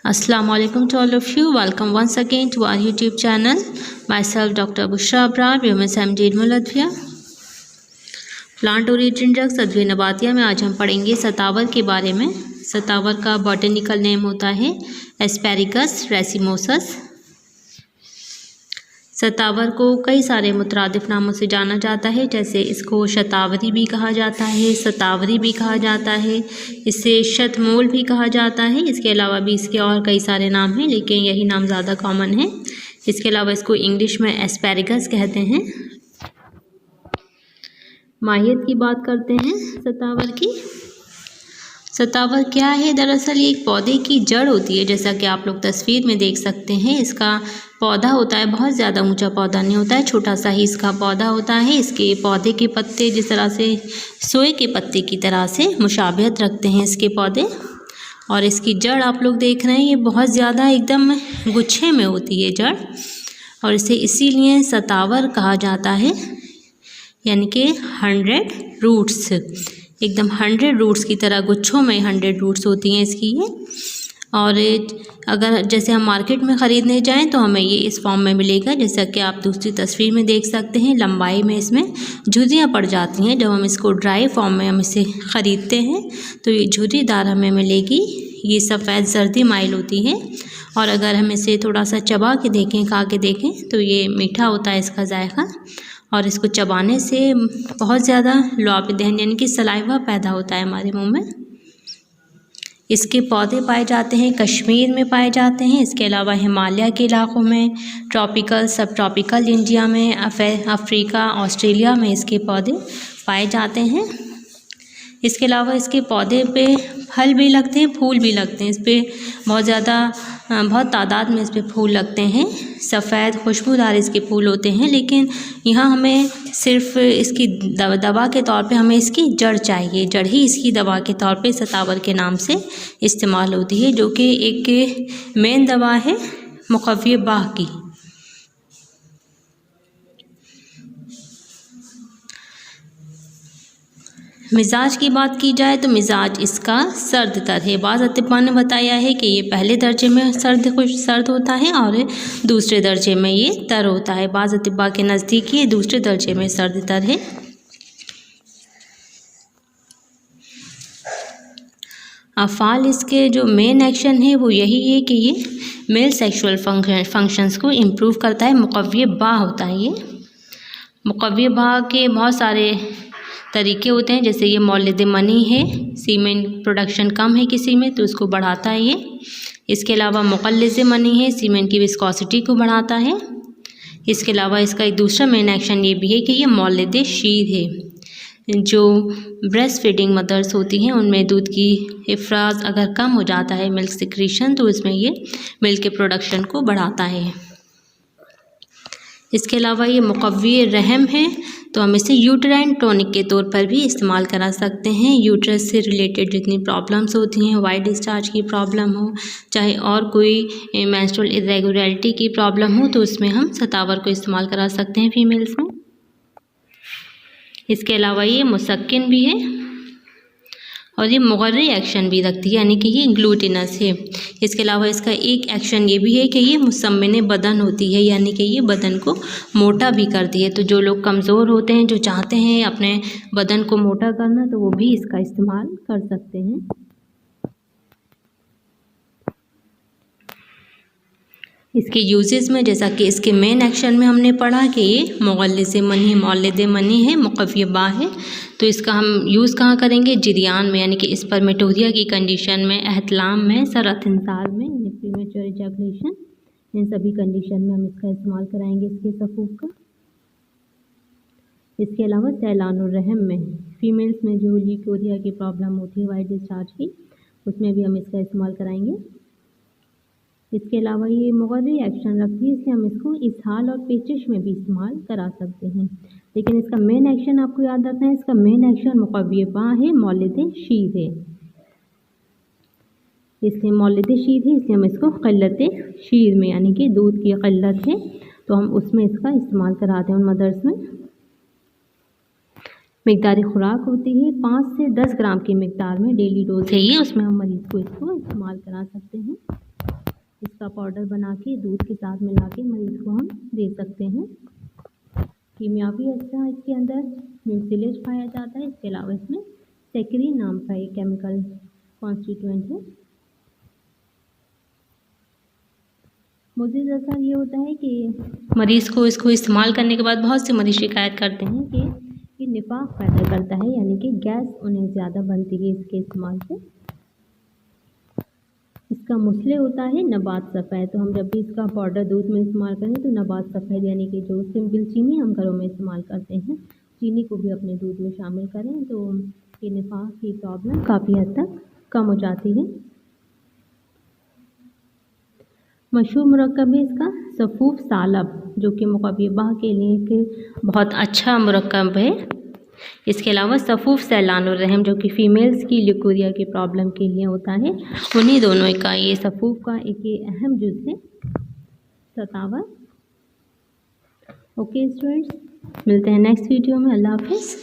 Assalamu alaikum to all of you. Welcome once again to our YouTube channel. Myself Dr. Bushra Abrar, MSMD Muladvia. Plant origin drugs अद्वितीय नबातिया में आज हम पढ़ेंगे सतावर के बारे में। सतावर का बॉटनिकल नेम होता है एस्पेरिगस रेसिमोसस। सतावर को कई सारे मुतरादिफ नामों से जाना जाता है, जैसे इसको शतावरी भी कहा जाता है, सतावरी भी कहा जाता है, इसे शतमूल भी कहा जाता है। इसके अलावा भी इसके और कई सारे नाम हैं, लेकिन यही नाम ज़्यादा कॉमन है। इसके अलावा इसको इंग्लिश में एस्पेरिगस कहते हैं। माहियत की बात करते हैं सतावर की। सतावर क्या है? दरअसल ये एक पौधे की जड़ होती है, जैसा कि आप लोग तस्वीर में देख सकते हैं। इसका पौधा होता है, बहुत ज़्यादा ऊंचा पौधा नहीं होता है, छोटा सा ही इसका पौधा होता है। इसके पौधे के पत्ते जिस तरह से सोए के पत्ते की तरह से मुशाबहत रखते हैं इसके पौधे। और इसकी जड़ आप लोग देख रहे हैं, ये बहुत ज़्यादा एकदम गुच्छे में होती है जड़, और इसे इसीलिए सतावर कहा जाता है, यानी कि 100 रूट्स, एकदम 100 रूट्स की तरह गुच्छों में 100 रूट्स होती हैं इसकी ये। और अगर जैसे हम मार्केट में ख़रीदने जाएं तो हमें ये इस फॉर्म में मिलेगा, जैसा कि आप दूसरी तस्वीर में देख सकते हैं। लंबाई में इसमें झुर्रियाँ पड़ जाती हैं। जब हम इसको ड्राई फॉर्म में हम इसे ख़रीदते हैं तो ये झुर्रीदार हमें मिलेगी। ये सफ़ेद जर्दी माइल होती है। और अगर हम इसे थोड़ा सा चबा के देखें, खा के देखें, तो ये मीठा होता है इसका जायका। और इसको चबाने से बहुत ज़्यादा लुआब दहन यानी कि सलाइवा पैदा होता है हमारे मुंह में। इसके पौधे पाए जाते हैं कश्मीर में पाए जाते हैं। इसके अलावा हिमालय के इलाक़ों में, ट्रॉपिकल सब ट्रॉपिकल इंडिया में, अफ्रीका ऑस्ट्रेलिया में इसके पौधे पाए जाते हैं। इसके अलावा इसके पौधे पे फल भी लगते हैं, फूल भी लगते हैं। इस पर बहुत तादाद में इस पर फूल लगते हैं। सफ़ेद खुशबूदार इसके फूल होते हैं, लेकिन यहाँ हमें सिर्फ इसकी दवा के तौर पे हमें इसकी जड़ चाहिए। जड़ ही इसकी दवा के तौर पे सतावर के नाम से इस्तेमाल होती है, जो कि एक मेन दवा है मुक़व्वी बाह की। मिजाज की बात की जाए तो मिजाज इसका सर्द तर है। बाज़ अतिबा ने बताया है कि ये पहले दर्जे में सर्द होता है और दूसरे दर्जे में ये तर होता है। बाज़ अतिबा के नज़दीक ये दूसरे दर्जे में सर्द तर है। अफ़ाल इसके जो मेन एक्शन है वो यही है कि ये मेल सेक्सुअल फंक्शंस को इम्प्रूव करता है। मुक़व्वी बाह होता है ये। मुक़व्वी बाह के बहुत सारे तरीके होते हैं, जैसे ये मौलिद मनी है, सीमेन प्रोडक्शन कम है किसी में तो उसको बढ़ाता है ये। इसके अलावा मुक़ल्लिज़ मनी है, सीमेन की विस्कोसिटी को बढ़ाता है। इसके अलावा इसका एक दूसरा मेन एक्शन ये भी है कि ये मौलिद शीर है। जो ब्रेस्ट फीडिंग मदर्स होती हैं उनमें दूध की इफ़राज़ अगर कम हो जाता है, मिल्क सिक्रीशन, तो इसमें ये मिल्क के प्रोडक्शन को बढ़ाता है। इसके अलावा ये मुक़व्वी रहम है, तो हम इसे यूट्राइन टॉनिक के तौर पर भी इस्तेमाल करा सकते हैं। यूट्रस से रिलेटेड जितनी प्रॉब्लम्स होती हैं, वाइट डिस्चार्ज की प्रॉब्लम हो, चाहे और कोई मेंस्ट्रुअल इरेगुलरिटी की प्रॉब्लम हो, तो उसमें हम सतावर को इस्तेमाल करा सकते हैं फीमेल्स में। इसके अलावा ये मुसक्किन भी है और ये मुगर्री एक्शन भी रखती है, यानी कि ये ग्लूटिनस है। इसके अलावा इसका एक एक्शन ये भी है कि ये मुसम्मिन बदन होती है, यानी कि ये बदन को मोटा भी करती है। तो जो लोग कमज़ोर होते हैं, जो चाहते हैं अपने बदन को मोटा करना, तो वो भी इसका इस्तेमाल कर सकते हैं। इसके यूजेस में, जैसा कि इसके मेन एक्शन में हमने पढ़ा कि ये मुग़ल्लिज़ मनी, मौलिद मनी है, मुक़व्वी बाह है। तो इसका हम यूज़ कहाँ करेंगे? जिरियान में, यानी कि स्पर्मेटोरिया की कंडीशन में, एहतलाम में, सरअतिंसाल में, यानी प्रीमेच्योर इजैकुलेशन, इन सभी कंडीशन में हम इसका इस्तेमाल कराएंगे इसके सफ़ूफ़ का। इसके अलावा सैलानुर रहम में, फीमेल्स में जो ल्यूकोरिया की प्रॉब्लम होती है वाइट डिस्चार्ज की, उसमें भी हम इसका इस्तेमाल कराएंगे। इसके अलावा ये मुगर्री एक्शन रखती है, इसलिए हम इसको इसहाल और पेचिश में भी इस्तेमाल करा सकते हैं। लेकिन इसका मेन एक्शन आपको याद रखना है, इसका मेन एक्शन मुक़व्वी बाह है, मौलिद शीर है। इसलिए मौलिद शीर है, इसलिए हम इसको क़िल्लत शीर में, यानी कि दूध की क़िल्लत है तो हम उसमें इसका इस्तेमाल कराते हैं उन मदर्स में। मिकदारी खुराक होती है 5 से 10 ग्राम की मिकदार में डेली डोज है ये, उसमें हम मरीज़ को इसको इस्तेमाल करा सकते हैं। इसका पाउडर बना के दूध के साथ मिला के मरीज़ को हम दे सकते हैं। कीमियावी अच्छा इसके अंदर म्यूसिलेज पाया जाता है। इसके अलावा इसमें सेक्रीन नाम का एक केमिकल कॉन्स्टिट्यूएंट है। मुझे जैसा ये होता है कि मरीज़ को इसको इस्तेमाल करने के बाद बहुत से मरीज़ शिकायत करते हैं कि ये निफाख पैदा करता है, यानी कि गैस उन्हें ज़्यादा बनती है इसके इस्तेमाल से। इसका मुसले होता है नबात सफ़ेद, तो हम जब भी इसका पाउडर दूध में इस्तेमाल करें तो नबात सफ़ेद यानी कि जो सिंपल चीनी हम घरों में इस्तेमाल करते हैं, चीनी को भी अपने दूध में शामिल करें तो ये निफाख की प्रॉब्लम काफ़ी हद तक कम हो जाती है। मशहूर मुरक्कब है इसका सफ़ूफ सालब, जो कि मुक़ब्बा के लिए एक बहुत अच्छा मुरक्कब है। इसके अलावा सफ़ूफ सैलानुर्रहम, जो कि फ़ीमेल्स की ल्यूकोरिया की प्रॉब्लम के लिए होता है, उन्हीं दोनों का ये सफ़ूफ का एक ये अहम जुज़ है सतावर। ओके स्टूडेंट्स, मिलते हैं नेक्स्ट वीडियो में। अल्लाह हाफ़िज़।